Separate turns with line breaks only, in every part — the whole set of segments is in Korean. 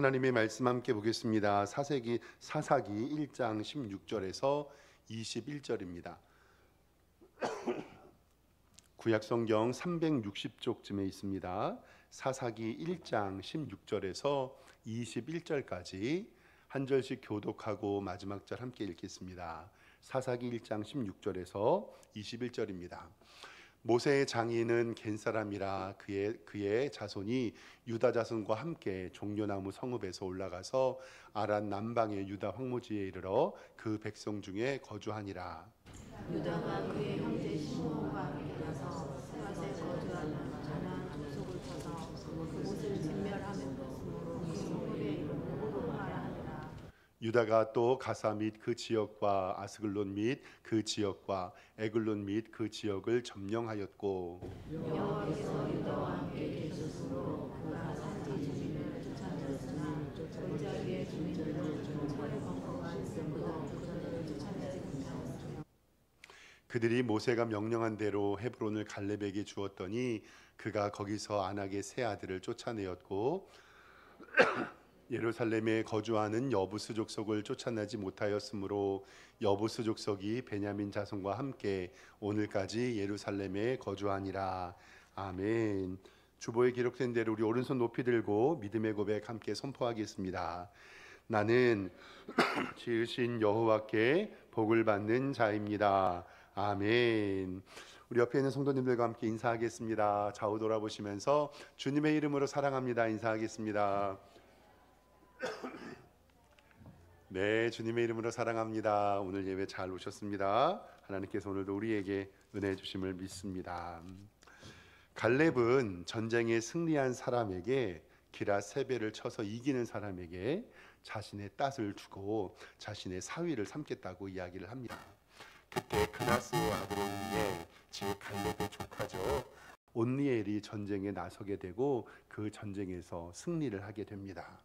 하나님의 말씀 함께 보겠습니다. 사사기 1장 16절에서 21절입니다. 구약 성경 360쪽쯤에 있습니다. 사사기 1장 16절에서 21절까지 한 절씩 교독하고 마지막 절 함께 읽겠습니다. 사사기 1장 16절에서 21절입니다. 모세의 장인은 겐 사람이라 그의 자손이 유다 자손과 함께 종려나무 성읍에서 올라가서 아란 남방의 유다 황무지에 이르러 그 백성 중에 거주하니라.
유다가 그의 형제 시므온과 함께 가서 스밧에 거주하는 가나안 족속을 쳐서 그곳을 진멸하였으므로 그 성읍의 이름을 호르마라 하니라.
유다가 또 가사 및 그 지역과 아스글론 및 그 지역과 에글론 및 그 지역을 점령하였고,
여호와께서 유다와 함께 계셨으므로 그가 산지 주민을 쫓아냈으나 골짜기의 주민들은 철의 벙커가 있음으로 그들을 쫓아내지 못하였으며
그들이 모세가 명령한 대로 헤브론을 갈렙에게 주었더니 그가 거기서 안악의 세 아들을 쫓아내었고 예루살렘에 거주하는 여부스 족속을 쫓아내지 못하였으므로 여부스 족속이 베냐민 자손과 함께 오늘까지 예루살렘에 거주하니라. 아멘. 주보에 기록된 대로 우리 오른손 높이 들고 믿음의 고백 함께 선포하겠습니다. 나는 지으신 여호와께 복을 받는 자입니다. 아멘. 우리 옆에 있는 성도님들과 함께 인사하겠습니다. 좌우 돌아보시면서 주님의 이름으로 사랑합니다 인사하겠습니다. 네, 주님의 이름으로 사랑합니다. 오늘 예배 잘 오셨습니다. 하나님께서 오늘도 우리에게 은혜 주심을 믿습니다. 갈렙은 전쟁에 승리한 사람에게 기라세벨을 쳐서 이기는 사람에게 자신의 땄을 주고 자신의 사위를 삼겠다고 이야기를 합니다. 그때 그나스 아드로니엘, 즉 갈렙의 조카죠, 온니엘이 전쟁에 나서게 되고 그 전쟁에서 승리를 하게 됩니다.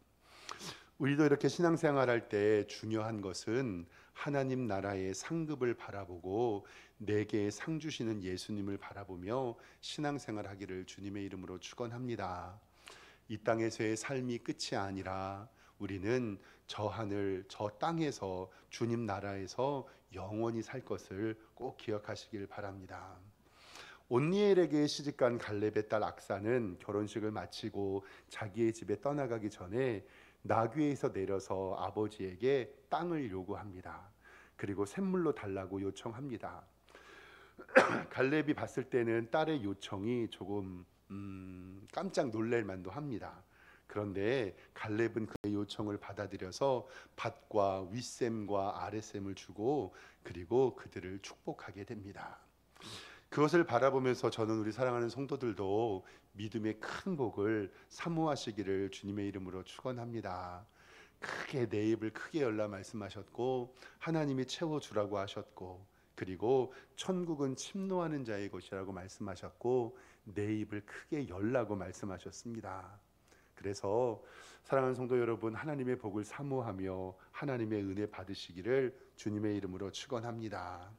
우리도 이렇게 신앙생활할 때 중요한 것은 하나님 나라의 상급을 바라보고 내게 상 주시는 예수님을 바라보며 신앙생활하기를 주님의 이름으로 축원합니다. 이 땅에서의 삶이 끝이 아니라 우리는 저 하늘 저 땅에서 주님 나라에서 영원히 살 것을 꼭 기억하시길 바랍니다. 온니엘에게 시집간 갈렙의 딸 악사는 결혼식을 마치고 자기의 집에 떠나가기 전에 나귀에서 내려서 아버지에게 땅을 요구합니다. 그리고 샘물로 달라고 요청합니다. 갈렙이 봤을 때는 딸의 요청이 조금 깜짝 놀랄 만도 합니다. 그런데 갈렙은 그의 요청을 받아들여서 밭과 윗샘과 아랫샘을 주고 그리고 그들을 축복하게 됩니다. 그것을 바라보면서 저는 우리 사랑하는 성도들도 믿음의 큰 복을 사모하시기를 주님의 이름으로 축원합니다. 크게 내 입을 크게 열라 말씀하셨고 하나님이 채워주라고 하셨고 그리고 천국은 침노하는 자의 것이라고 말씀하셨고 내 입을 크게 열라고 말씀하셨습니다. 그래서 사랑하는 성도 여러분, 하나님의 복을 사모하며 하나님의 은혜 받으시기를 주님의 이름으로 축원합니다.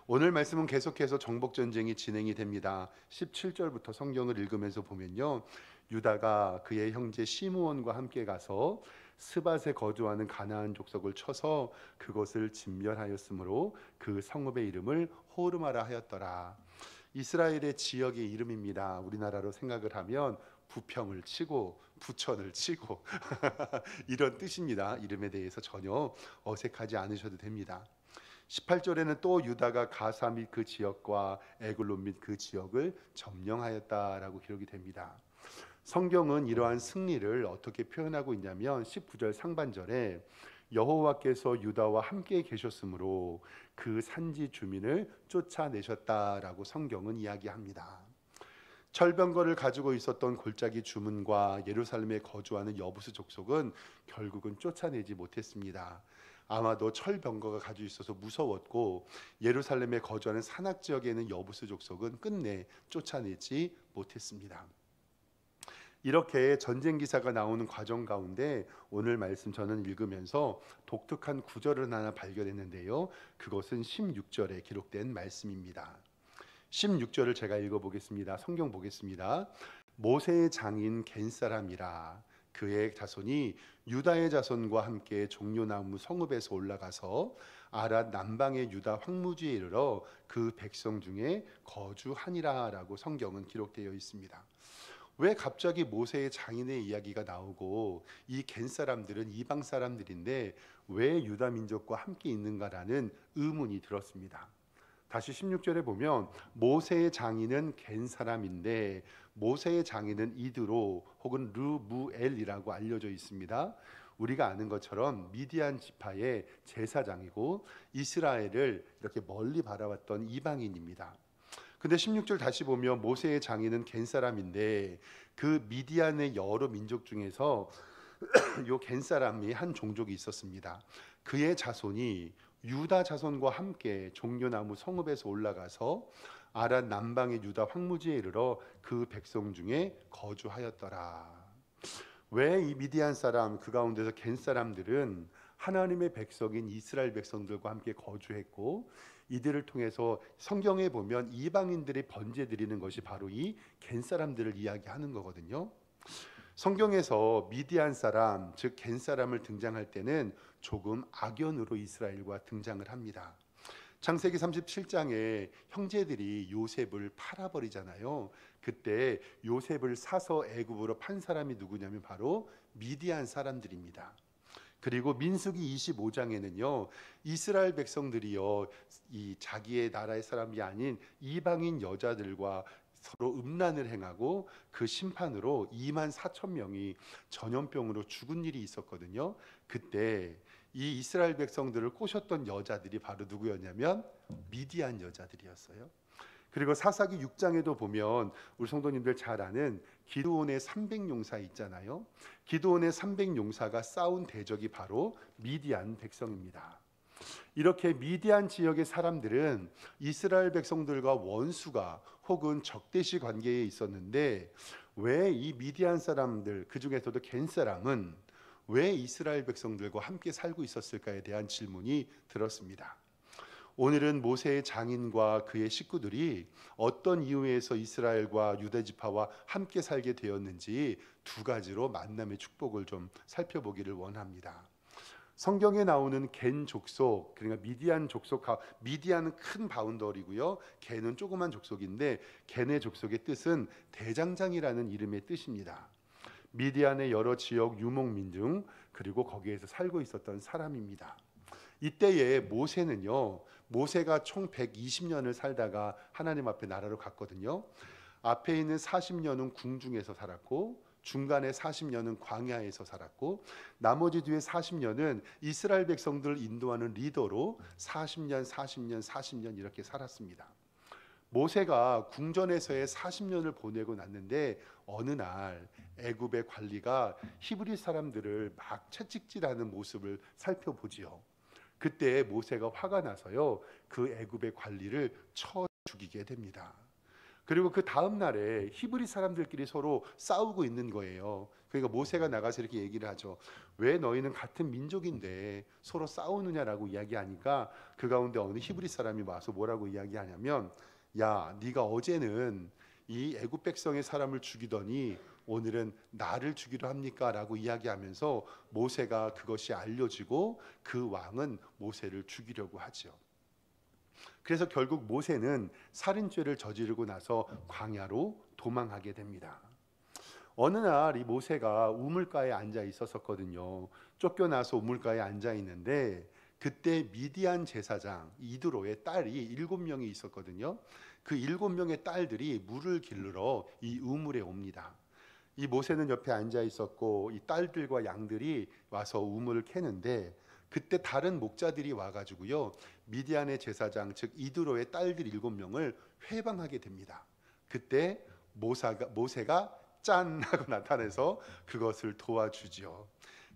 오늘 말씀은 계속해서 정복전쟁이 진행이 됩니다. 17절부터 성경을 읽으면서 보면요, 유다가 그의 형제 시므온과 함께 가서 스밧에 거주하는 가나안 족속을 쳐서 그것을 진멸하였으므로 그 성읍의 이름을 호르마라 하였더라. 이스라엘의 지역의 이름입니다. 우리나라로 생각을 하면 부평을 치고 부천을 치고 이런 뜻입니다. 이름에 대해서 전혀 어색하지 않으셔도 됩니다. 18절에는 또 유다가 가사 및 그 지역과 에글론 및 그 지역을 점령하였다라고 기록이 됩니다. 성경은 이러한 승리를 어떻게 표현하고 있냐면 19절 상반절에 여호와께서 유다와 함께 계셨으므로 그 산지 주민을 쫓아내셨다라고 성경은 이야기합니다. 철병거를 가지고 있었던 골짜기 주민과 예루살렘에 거주하는 여부스 족속은 결국은 쫓아내지 못했습니다. 아마도 철병거가 가지고 있어서 무서웠고 예루살렘에 거주하는 산악 지역에 있는 여부스 족속은 끝내 쫓아내지 못했습니다. 이렇게 전쟁 기사가 나오는 과정 가운데 오늘 말씀 저는 읽으면서 독특한 구절을 하나 발견했는데요, 그것은 16절에 기록된 말씀입니다. 16절을 제가 읽어보겠습니다. 성경 보겠습니다. 모세의 장인 겐 사람이라 그의 자손이 유다의 자손과 함께 종려나무 성읍에서 올라가서 아랏 남방의 유다 황무지에 이르러 그 백성 중에 거주하니라라고 성경은 기록되어 있습니다. 왜 갑자기 모세의 장인의 이야기가 나오고 이 겐 사람들은 이방 사람들인데 왜 유다 민족과 함께 있는가라는 의문이 들었습니다. 다시 16절에 보면 모세의 장인은 겐 사람인데 모세의 장인은 이드로 혹은 르무엘이라고 알려져 있습니다. 우리가 아는 것처럼 미디안 지파의 제사장이고 이스라엘을 이렇게 멀리 바라봤던 이방인입니다. 근데 16절 다시 보면 모세의 장인은 겐 사람인데 그 미디안의 여러 민족 중에서 요 겐 사람이 한 종족이 있었습니다. 그의 자손이 유다 자손과 함께 종려나무 성읍에서 올라가서 아랏 남방의 유다 황무지에 이르러 그 백성 중에 거주하였더라. 왜 이 미디안 사람 그 가운데서 겐 사람들은 하나님의 백성인 이스라엘 백성들과 함께 거주했고 이들을 통해서 성경에 보면 이방인들이 번제 드리는 것이 바로 이 겐 사람들을 이야기하는 거거든요. 성경에서 미디안 사람 즉 겐 사람을 등장할 때는 조금 악연으로 이스라엘과 등장을 합니다. 창세기 37장에 형제들이 요셉을 팔아버리잖아요. 그때 요셉을 사서 애굽으로 판 사람이 누구냐면 바로 미디안 사람들입니다. 그리고 민수기 25장에는요 이스라엘 백성들이요 이 자기의 나라의 사람이 아닌 이방인 여자들과 서로 음란을 행하고 그 심판으로 2만 4천 명이 전염병으로 죽은 일이 있었거든요. 그때 이 이스라엘 백성들을 꼬셨던 여자들이 바로 누구였냐면 미디안 여자들이었어요. 그리고 사사기 6장에도 보면 우리 성도님들 잘 아는 기드온의 300용사 있잖아요. 기드온의 300용사가 싸운 대적이 바로 미디안 백성입니다. 이렇게 미디안 지역의 사람들은 이스라엘 백성들과 원수가 혹은 적대시 관계에 있었는데 왜 이 미디안 사람들 그 중에서도 겐 사람은 왜 이스라엘 백성들과 함께 살고 있었을까에 대한 질문이 들었습니다. 오늘은 모세의 장인과 그의 식구들이 어떤 이유에서 이스라엘과 유다 지파와 함께 살게 되었는지 두 가지로 만남의 축복을 좀 살펴보기를 원합니다. 성경에 나오는 겐 족속, 그러니까 미디안 족속, 미디안은 큰 바운더리고요. 겐은 조그만 족속인데 겐의 족속의 뜻은 대장장이라는 이름의 뜻입니다. 미디안의 여러 지역 유목민중 그리고 거기에서 살고 있었던 사람입니다. 이때에 모세는요. 모세가 총 120년을 살다가 하나님 앞에 나라로 갔거든요. 앞에 있는 40년은 궁중에서 살았고 중간에 40년은 광야에서 살았고 나머지 뒤에 40년은 이스라엘 백성들을 인도하는 리더로 40년 이렇게 살았습니다. 모세가 궁전에서의 40년을 보내고 났는데 어느 날 애굽의 관리가 히브리 사람들을 막 채찍질하는 모습을 살펴보지요. 그때 모세가 화가 나서요 그 애굽의 관리를 쳐 죽이게 됩니다. 그리고 그 다음 날에 히브리 사람들끼리 서로 싸우고 있는 거예요. 그러니까 모세가 나가서 이렇게 얘기를 하죠. 왜 너희는 같은 민족인데 서로 싸우느냐라고 이야기하니까 그 가운데 어느 히브리 사람이 와서 뭐라고 이야기하냐면 야, 네가 어제는 이 애굽 백성의 사람을 죽이더니 오늘은 나를 죽이려 합니까? 라고 이야기하면서 모세가 그것이 알려지고 그 왕은 모세를 죽이려고 하죠. 그래서 결국 모세는 살인죄를 저지르고 나서 광야로 도망하게 됩니다. 어느 날 이 모세가 우물가에 앉아 있었거든요. 쫓겨나서 우물가에 앉아 있는데 그때 미디안 제사장 이드로의 딸이 7명이 있었거든요. 그 7명의 딸들이 물을 기르러 이 우물에 옵니다. 이 모세는 옆에 앉아 있었고 이 딸들과 양들이 와서 우물을 캐는데 그때 다른 목자들이 와가지고요 미디안의 제사장 즉 이드로의 딸들 7명을 회방하게 됩니다. 그때 모세가 짠 하고 나타나서 그것을 도와주죠.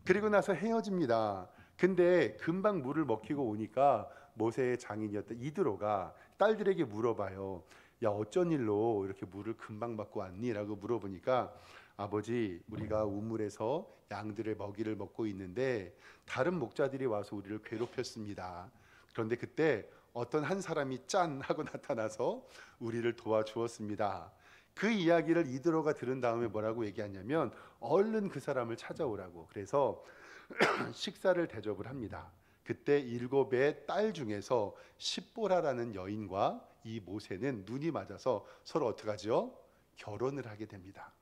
그리고 나서 헤어집니다. 근데 금방 물을 먹히고 오니까 모세의 장인이었던 이드로가 딸들에게 물어봐요. 야, 어쩐 일로 이렇게 물을 금방 받고 왔니? 라고 물어보니까 아버지, 우리가 우물에서 양들의 먹이를 먹고 있는데 다른 목자들이 와서 우리를 괴롭혔습니다. 그런데 그때 어떤 한 사람이 짠 하고 나타나서 우리를 도와주었습니다. 그 이야기를 이드로가 들은 다음에 뭐라고 얘기하냐면 얼른 그 사람을 찾아오라고. 그래서 식사를 대접을 합니다. 그때 일곱의 딸 중에서 십보라라는 여인과 이 모세는 눈이 맞아서 서로 어떡하죠? 결혼을 하게 됩니다.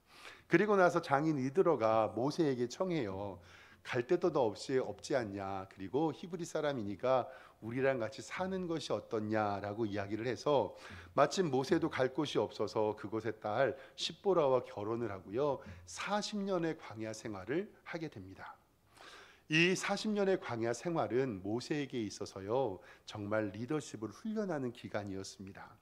그리고 나서 장인 이드로가 모세에게 청해요. 갈 데도 너 없지 않냐. 그리고 히브리 사람이니까 우리랑 같이 사는 것이 어떻냐라고 이야기를 해서 마침 모세도 갈 곳이 없어서 그곳의 딸 십보라와 결혼을 하고요. 40년의 광야 생활을 하게 됩니다. 이 40년의 광야 생활은 모세에게 있어서요. 정말 리더십을 훈련하는 기간이었습니다.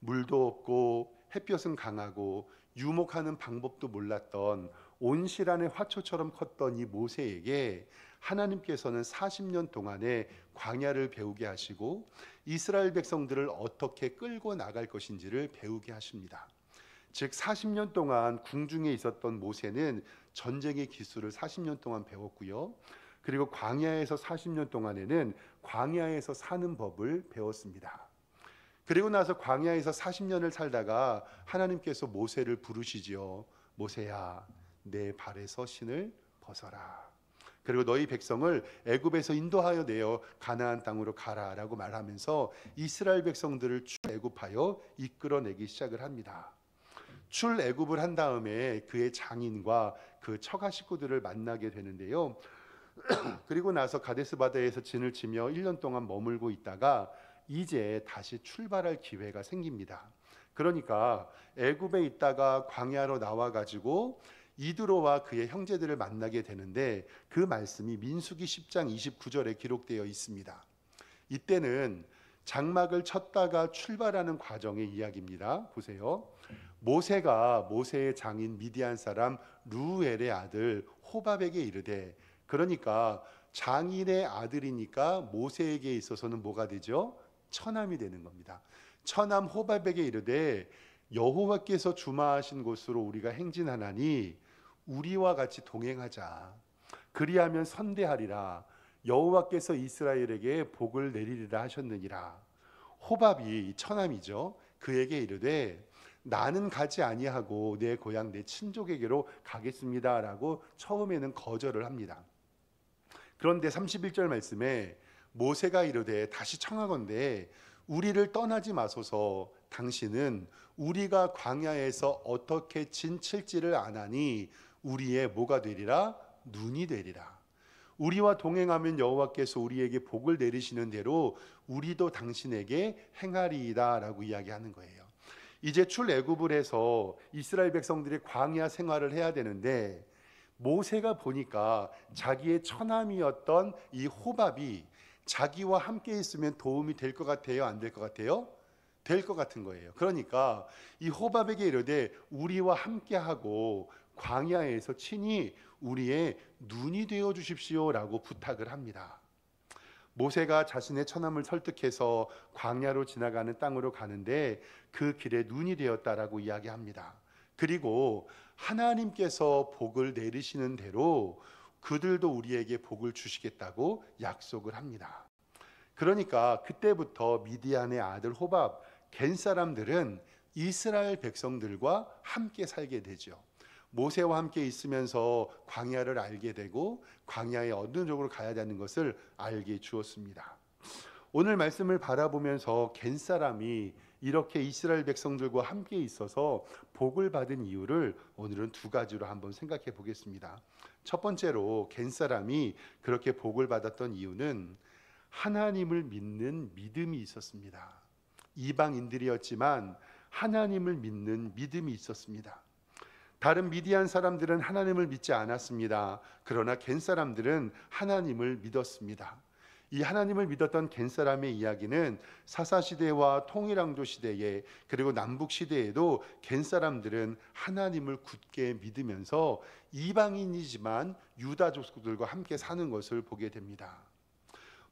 물도 없고 햇볕은 강하고 유목하는 방법도 몰랐던 온실안의 화초처럼 컸던 이 모세에게 하나님께서는 40년 동안의 광야를 배우게 하시고 이스라엘 백성들을 어떻게 끌고 나갈 것인지를 배우게 하십니다. 즉 40년 동안 궁중에 있었던 모세는 전쟁의 기술을 40년 동안 배웠고요. 그리고 광야에서 40년 동안에는 광야에서 사는 법을 배웠습니다. 그리고 나서 광야에서 40년을 살다가 하나님께서 모세를 부르시지요. 모세야, 내 발에서 신을 벗어라. 그리고 너희 백성을 애굽에서 인도하여 내어 가나안 땅으로 가라라고 말하면서 이스라엘 백성들을 출애굽하여 이끌어내기 시작을 합니다. 출애굽을 한 다음에 그의 장인과 그 처가 식구들을 만나게 되는데요. 그리고 나서 가데스 바다에서 진을 치며 1년 동안 머물고 있다가 이제 다시 출발할 기회가 생깁니다. 그러니까 애굽에 있다가 광야로 나와 가지고 이드로와 그의 형제들을 만나게 되는데 그 말씀이 민수기 10장 29절에 기록되어 있습니다. 이때는 장막을 쳤다가 출발하는 과정의 이야기입니다. 보세요. 모세가 모세의 장인 미디안 사람 루엘의 아들 호밥에게 이르되, 그러니까 장인의 아들이니까 모세에게 있어서는 뭐가 되죠? 처남이 되는 겁니다. 처남 호밥에게 이르되 여호와께서 주마하신 곳으로 우리가 행진하나니 우리와 같이 동행하자. 그리하면 선대하리라. 여호와께서 이스라엘에게 복을 내리리라 하셨느니라. 호밥이 처남이죠. 그에게 이르되 나는 가지 아니하고 내 고향 내 친족에게로 가겠습니다라고 처음에는 거절을 합니다. 그런데 31절 말씀에 모세가 이르되 다시 청하건대 우리를 떠나지 마소서. 당신은 우리가 광야에서 어떻게 진칠지를 아나니 우리의 뭐가 되리라? 눈이 되리라. 우리와 동행하면 여호와께서 우리에게 복을 내리시는 대로 우리도 당신에게 행하리이다 라고 이야기하는 거예요. 이제 출애굽을 해서 이스라엘 백성들이 광야 생활을 해야 되는데 모세가 보니까 자기의 처남이었던 이 호밥이 자기와 함께 있으면 도움이 될 것 같아요? 안 될 것 같아요? 될 것 같은 거예요. 그러니까 이 호밥에게 이르되 우리와 함께하고 광야에서 친히 우리의 눈이 되어 주십시오라고 부탁을 합니다. 모세가 자신의 처남을 설득해서 광야로 지나가는 땅으로 가는데 그 길에 눈이 되었다라고 이야기합니다. 그리고 하나님께서 복을 내리시는 대로 그들도 우리에게 복을 주시겠다고 약속을 합니다. 그러니까 그때부터 미디안의 아들 호밥 겐 사람들은 이스라엘 백성들과 함께 살게 되죠. 모세와 함께 있으면서 광야를 알게 되고 광야에 어느 쪽으로 가야 되는 것을 알게 주었습니다. 오늘 말씀을 바라보면서 겐 사람이 이렇게 이스라엘 백성들과 함께 있어서 복을 받은 이유를 오늘은 두 가지로 한번 생각해 보겠습니다. 첫 번째로 겐 사람이 그렇게 복을 받았던 이유는 하나님을 믿는 믿음이 있었습니다. 이방인들이었지만 하나님을 믿는 믿음이 있었습니다. 다른 미디안 사람들은 하나님을 믿지 않았습니다. 그러나 겐 사람들은 하나님을 믿었습니다. 이 하나님을 믿었던 겐 사람의 이야기는 사사시대와 통일왕조 시대에 그리고 남북시대에도 겐 사람들은 하나님을 굳게 믿으면서 이방인이지만 유다 족속들과 함께 사는 것을 보게 됩니다.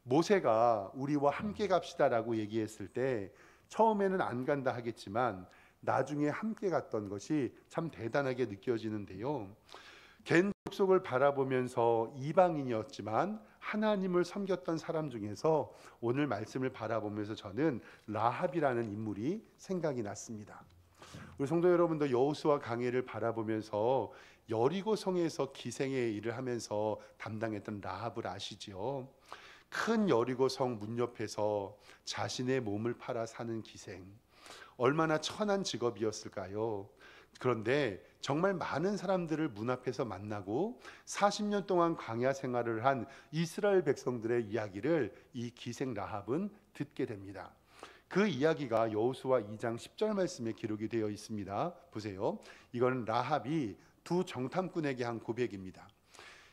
모세가 우리와 함께 갑시다라고 얘기했을 때 처음에는 안 간다 하겠지만 나중에 함께 갔던 것이 참 대단하게 느껴지는데요. 겐 족속을 바라보면서 이방인이었지만 하나님을 섬겼던 사람 중에서 오늘 말씀을 바라보면서 저는 라합이라는 인물이 생각이 났습니다. 우리 성도 여러분도 여호수아 강해를 바라보면서 여리고 성에서 기생의 일을 하면서 담당했던 라합을 아시지요? 큰 여리고 성 문 옆에서 자신의 몸을 팔아 사는 기생, 얼마나 천한 직업이었을까요? 그런데 정말 많은 사람들을 문 앞에서 만나고 40년 동안 광야 생활을 한 이스라엘 백성들의 이야기를 이 기생 라합은 듣게 됩니다. 그 이야기가 여호수아 2장 10절 말씀에 기록이 되어 있습니다. 보세요. 이건 라합이 두 정탐꾼에게 한 고백입니다.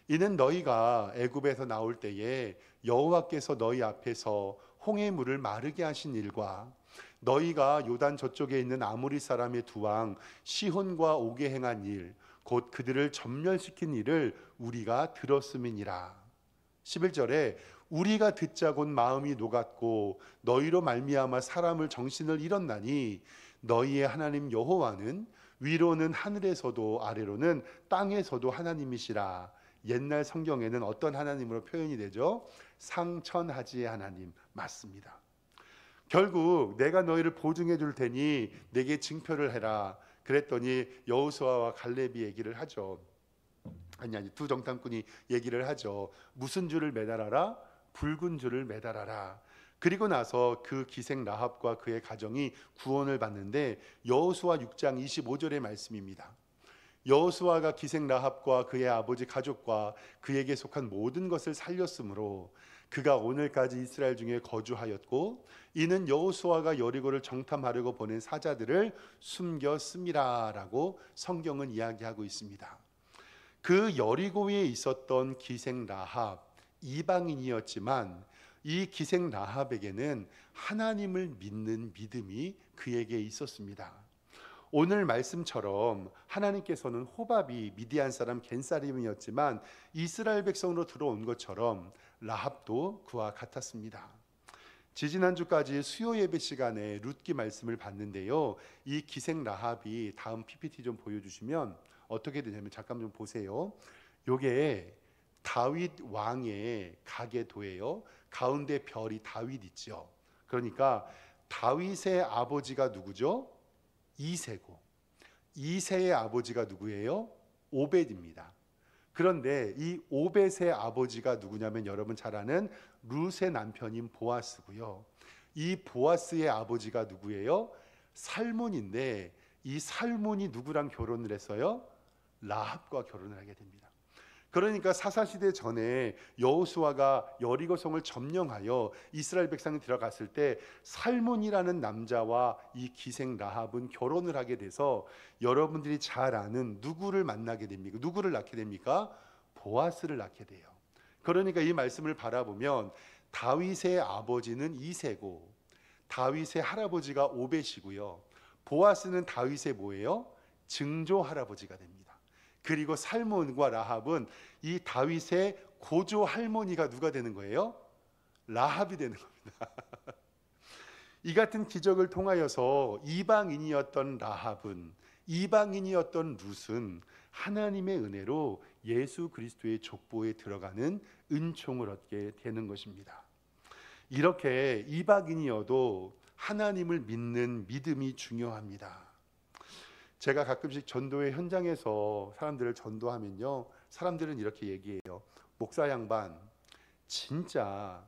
이는 너희가 애굽에서 나올 때에 여호와께서 너희 앞에서 홍해 물을 마르게 하신 일과 너희가 요단 저쪽에 있는 아모리 사람의 두 왕 시혼과 오게 행한 일, 곧 그들을 전멸시킨 일을 우리가 들었음이니라. 11절에 우리가 듣자 곧 마음이 녹았고 너희로 말미암아 사람을 정신을 잃었나니 너희의 하나님 여호와는 위로는 하늘에서도 아래로는 땅에서도 하나님이시라. 옛날 성경에는 어떤 하나님으로 표현이 되죠? 상천하지의 하나님. 맞습니다. 결국 내가 너희를 보증해 줄 테니 내게 증표를 해라. 그랬더니 여호수아와 갈렙이 얘기를 하죠. 아니 두 정탐꾼이 얘기를 하죠. 무슨 줄을 매달아라? 붉은 줄을 매달아라. 그리고 나서 그 기생 라합과 그의 가정이 구원을 받는데 여호수아 6장 25절의 말씀입니다. 여호수아가 기생 라합과 그의 아버지 가족과 그에게 속한 모든 것을 살렸으므로 그가 오늘까지 이스라엘 중에 거주하였고 이는 여호수아가 여리고를 정탐하려고 보낸 사자들을 숨겼음이라라고 성경은 이야기하고 있습니다. 그 여리고에 있었던 기생 라합, 이방인이었지만 이 기생 라합에게는 하나님을 믿는 믿음이 그에게 있었습니다. 오늘 말씀처럼 하나님께서는 호밥이 미디안 사람 겐사림이었지만 이스라엘 백성으로 들어온 것처럼 라합도 그와 같았습니다. 지지난주까지 수요 예배 시간에 룻기 말씀을 봤는데요. 이 기생 라합이 다음 PPT 좀 보여주시면 어떻게 되냐면 잠깐 좀 보세요. 요게 다윗 왕의 가계도예요. 가운데 별이 다윗 있죠. 그러니까 다윗의 아버지가 누구죠? 이세고 이세의 아버지가 누구예요? 오벳입니다. 그런데 이 오벳의 아버지가 누구냐면 여러분 잘 아는 룻의 남편인 보아스고요. 이 보아스의 아버지가 누구예요? 살몬인데 이 살몬이 누구랑 결혼을 했어요? 라합과 결혼을 하게 됩니다. 그러니까 사사시대 전에 여호수아가 여리고성을 점령하여 이스라엘 백성이 들어갔을 때 살몬이라는 남자와 이 기생 라합은 결혼을 하게 돼서 여러분들이 잘 아는 누구를 만나게 됩니까? 누구를 낳게 됩니까? 보아스를 낳게 돼요. 그러니까 이 말씀을 바라보면 다윗의 아버지는 이세고 다윗의 할아버지가 오벳이고요. 보아스는 다윗의 뭐예요? 증조 할아버지가 됩니다. 그리고 살몬과 라합은 이 다윗의 고조 할머니가 누가 되는 거예요? 라합이 되는 겁니다. 이 같은 기적을 통하여서 이방인이었던 라합은, 이방인이었던 룻은 하나님의 은혜로 예수 그리스도의 족보에 들어가는 은총을 얻게 되는 것입니다. 이렇게 이방인이어도 하나님을 믿는 믿음이 중요합니다. 제가 가끔씩 전도의 현장에서 사람들을 전도하면요, 사람들은 이렇게 얘기해요. 목사 양반, 진짜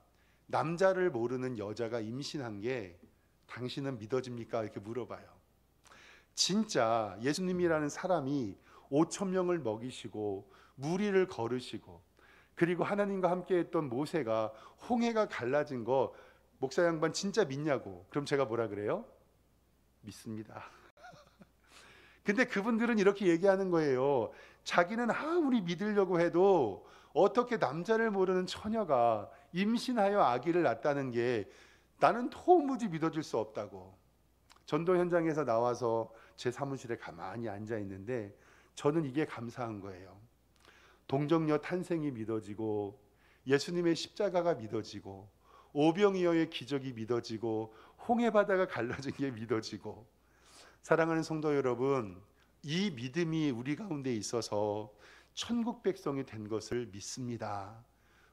남자를 모르는 여자가 임신한 게 당신은 믿어집니까? 이렇게 물어봐요. 진짜 예수님이라는 사람이 5천 명을 먹이시고 무리를 걸으시고 그리고 하나님과 함께했던 모세가 홍해가 갈라진 거 목사 양반 진짜 믿냐고. 그럼 제가 뭐라 그래요? 믿습니다. 근데 그분들은 이렇게 얘기하는 거예요. 자기는 아무리 믿으려고 해도 어떻게 남자를 모르는 처녀가 임신하여 아기를 낳았다는 게 나는 도무지 믿어질 수 없다고. 전도 현장에서 나와서 제 사무실에 가만히 앉아 있는데 저는 이게 감사한 거예요. 동정녀 탄생이 믿어지고 예수님의 십자가가 믿어지고 오병이어의 기적이 믿어지고 홍해바다가 갈라진 게 믿어지고. 사랑하는 성도 여러분, 이 믿음이 우리 가운데 있어서 천국 백성이 된 것을 믿습니다.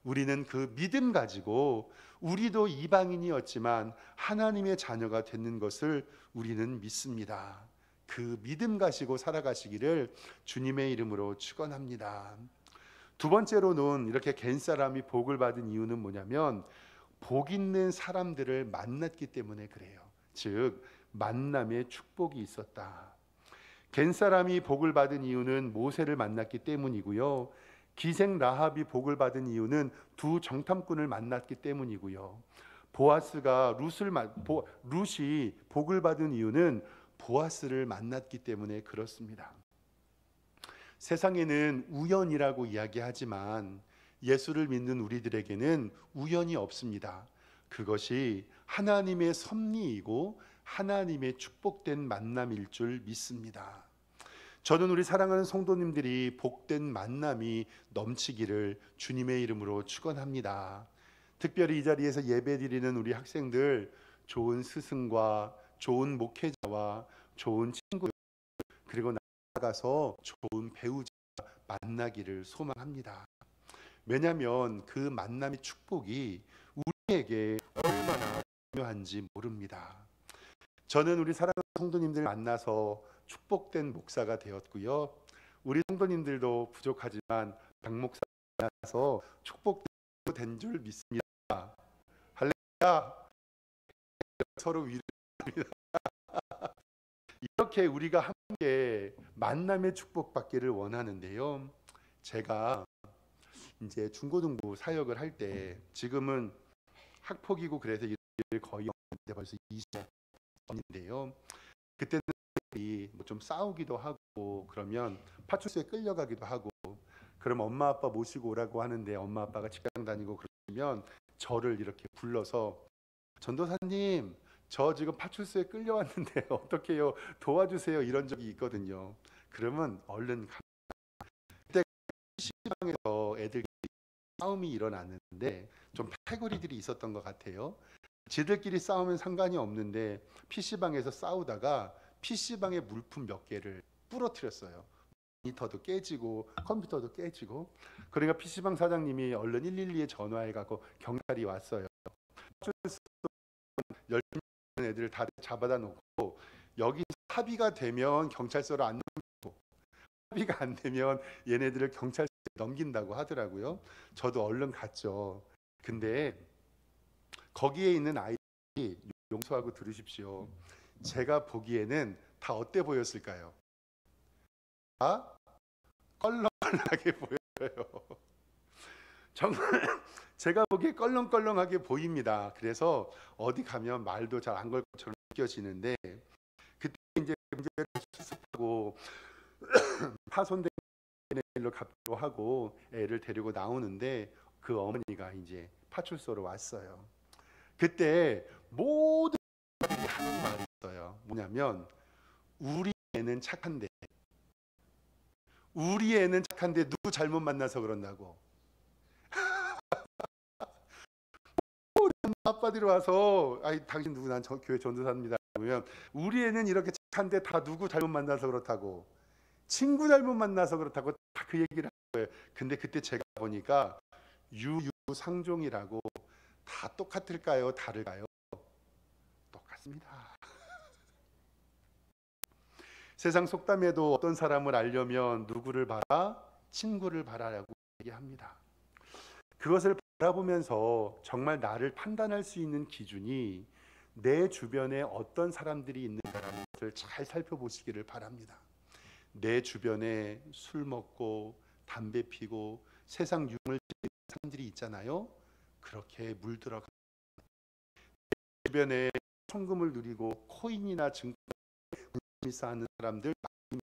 우리는 그 믿음 가지고 우리도 이방인이었지만 하나님의 자녀가 되는 것을 우리는 믿습니다. 그 믿음 가지고 살아가시기를 주님의 이름으로 축원합니다. 두 번째로는 이렇게 갠 사람이 복을 받은 이유는 뭐냐면 복 있는 사람들을 만났기 때문에 그래요. 즉 만남의 축복이 있었다. 갠 사람이 복을 받은 이유는 모세를 만났기 때문이고요. 기생 라합이 복을 받은 이유는 두 정탐꾼을 만났기 때문이고요. 룻이 복을 받은 이유는 보아스를 만났기 때문에 그렇습니다. 세상에는 우연이라고 이야기하지만 예수를 믿는 우리들에게는 우연이 없습니다. 그것이 하나님의 섭리이고 하나님의 축복된 만남일 줄 믿습니다. 저는 우리 사랑하는 성도님들이 복된 만남이 넘치기를 주님의 이름으로 축원합니다. 특별히 이 자리에서 예배드리는 우리 학생들, 좋은 스승과 좋은 목회자와 좋은 친구, 그리고 나아가서 좋은 배우자 만나기를 소망합니다. 왜냐하면 그 만남의 축복이 우리에게 얼마나 중요한지 모릅니다. 저는 우리 사랑하는 성도님들 만나서 축복된 목사가 되었고요. 우리 성도님들도 부족하지만 박 목사 만나서 축복된 줄 믿습니다. 할렐루야. 서로 위로합니다. 이렇게 우리가 함께 만남의 축복받기를 원하는데요. 제가 이제 중고등부 사역을 할 때 지금은 학폭이고 그래서 일을 거의 없는데 벌써 20년 전인데요. 그때는 뭐 좀 싸우기도 하고 그러면 파출소에 끌려가기도 하고 그럼 엄마 아빠 모시고 오라고 하는데 엄마 아빠가 직장 다니고 그러면 저를 이렇게 불러서 전도사님 저 지금 파출소에 끌려왔는데 어떡해요 도와주세요 이런 적이 있거든요. 그러면 얼른 그때 PC방에서 애들끼리 싸움이 일어났는데 좀 패거리들이 있었던 것 같아요. 지들끼리 싸우면 상관이 없는데 PC방에서 싸우다가 PC방의 물품 몇 개를 부러뜨렸어요. 모니터도 깨지고 컴퓨터도 깨지고. 그러니까 PC방 사장님이 얼른 112에 전화해가고 경찰이 왔어요. 10명 애들을 다 잡아다 놓고 여기 합의가 되면 경찰서로 안 넘기고 합의가 안 되면 얘네들을 경찰서에 넘긴다고 하더라고요. 저도 얼른 갔죠. 근데 거기에 있는 아이들이 용서하고 들으십시오. 제가 보기에는 다 어때 보였을까요? 다 껄렁껄렁하게 보여요. 정말 제가 보기에 껄렁껄렁하게 보입니다. 그래서 어디 가면 말도 잘 안 걸 것처럼 느껴지는데 그때 이제 문제를 수습하고 파손된 일로 갚기로 하고 애를 데리고 나오는데 그 어머니가 이제 파출소로 왔어요. 그때 모든 분들이 하는 말이 있어요. 뭐냐면 우리 애는 착한데 누구 잘못 만나서 그런다고. 아빠들이 와서 아이 당신 누구 난 저 교회 전도사입니다 그러면 우리 애는 이렇게 착한데 다 누구 잘못 만나서 그렇다고 친구 잘못 만나서 그렇다고 다 그 얘기를 한 거예요. 근데 그때 제가 보니까 유유상종이라고 다 똑같을까요? 다를까요? 똑같습니다. 세상 속담에도 어떤 사람을 알려면 누구를 봐라? 친구를 봐라라고 얘기합니다. 그것을 바라보면서 정말 나를 판단할 수 있는 기준이 내 주변에 어떤 사람들이 있는가라는 것을 잘 살펴보시기를 바랍니다. 내 주변에 술 먹고 담배 피고 세상 유흥을 즐기는 사람들이 있잖아요. 그렇게 물들어가 주변에 성금을 누리고 코인이나 증권을 쌓는 사람들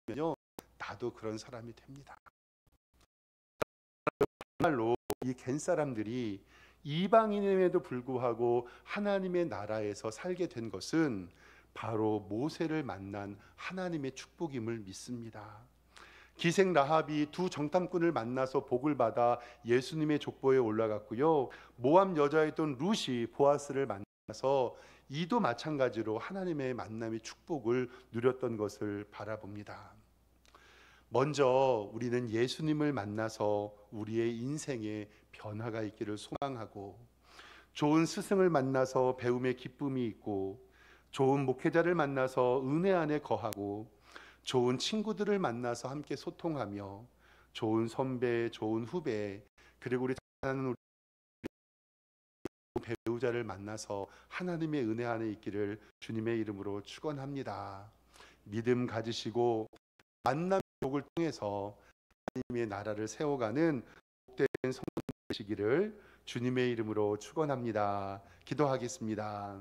많으면요 나도 그런 사람이 됩니다. 정말로 이 갠 사람들이 이방인임에도 불구하고 하나님의 나라에서 살게 된 것은 바로 모세를 만난 하나님의 축복임을 믿습니다. 기생 라합이 두 정탐꾼을 만나서 복을 받아 예수님의 족보에 올라갔고요. 모함 여자였던 룻이 보아스를 만나서 이도 마찬가지로 하나님의 만남의 축복을 누렸던 것을 바라봅니다. 먼저 우리는 예수님을 만나서 우리의 인생에 변화가 있기를 소망하고 좋은 스승을 만나서 배움의 기쁨이 있고 좋은 목회자를 만나서 은혜 안에 거하고 좋은 친구들을 만나서 함께 소통하며 좋은 선배, 좋은 후배, 그리고 우리 사랑하는 우리 배우자를 만나서 하나님의 은혜 안에 있기를 주님의 이름으로 축원합니다. 믿음 가지시고 만남의 복을 통해서 하나님의 나라를 세워가는 복된 성도 되시기를 주님의 이름으로 축원합니다. 기도하겠습니다.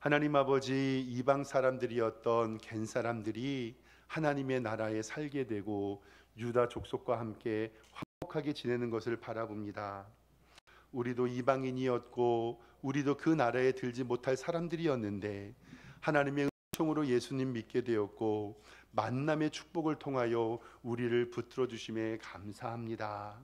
하나님 아버지, 이방 사람들이었던 겐 사람들이 하나님의 나라에 살게 되고 유다 족속과 함께 화목하게 지내는 것을 바라봅니다. 우리도 이방인이었고 우리도 그 나라에 들지 못할 사람들이었는데 하나님의 은총으로 예수님 믿게 되었고 만남의 축복을 통하여 우리를 붙들어 주심에 감사합니다.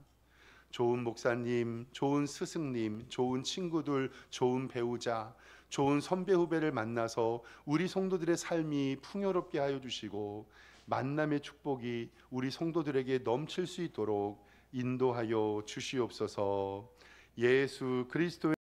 좋은 목사님, 좋은 스승님, 좋은 친구들, 좋은 배우자, 좋은 선배 후배를 만나서 우리 성도들의 삶이 풍요롭게 하여 주시고 만남의 축복이 우리 성도들에게 넘칠 수 있도록 인도하여 주시옵소서. 예수 그리스도의